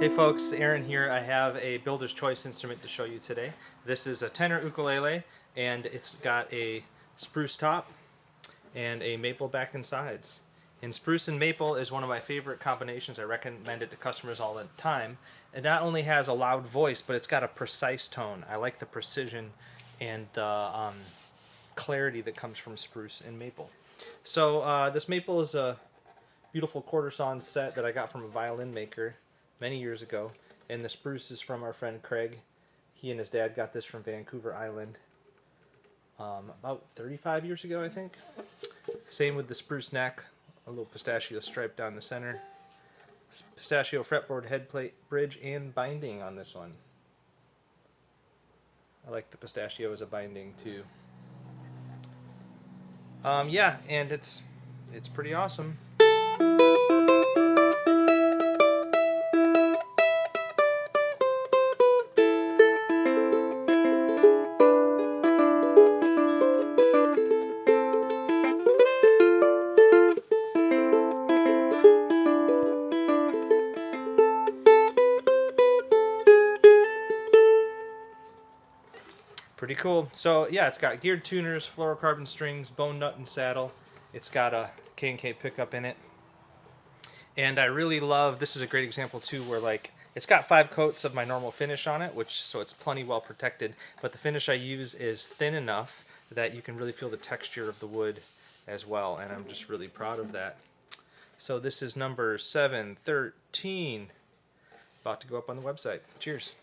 Hey folks, Aaron here. I have a builder's choice instrument to show you today. This is a tenor ukulele, and it's got a spruce top and a maple back and sides. And spruce and maple is one of my favorite combinations. I recommend it to customers all the time. It not only has a loud voice, but it's got a precise tone. I like the precision and the clarity that comes from spruce and maple. So this maple is a beautiful quarter sawn set that I got from a violin maker many years ago, and the spruce is from our friend Craig. He and his dad got this from Vancouver Island about 35 years ago, I think. Same with the spruce neck, a little pistachio stripe down the center, pistachio fretboard head plate bridge and binding on this one. I like the pistachio as a binding too. Yeah, and it's pretty awesome. Pretty cool. So yeah, it's got geared tuners, fluorocarbon strings, bone nut and saddle. It's got a K&K pickup in it. And I really love, this is a great example too, where like it's got 5 coats of my normal finish on it, so it's plenty well protected, but the finish I use is thin enough that you can really feel the texture of the wood as well, and I'm just really proud of that. So this is number 713, about to go up on the website. Cheers.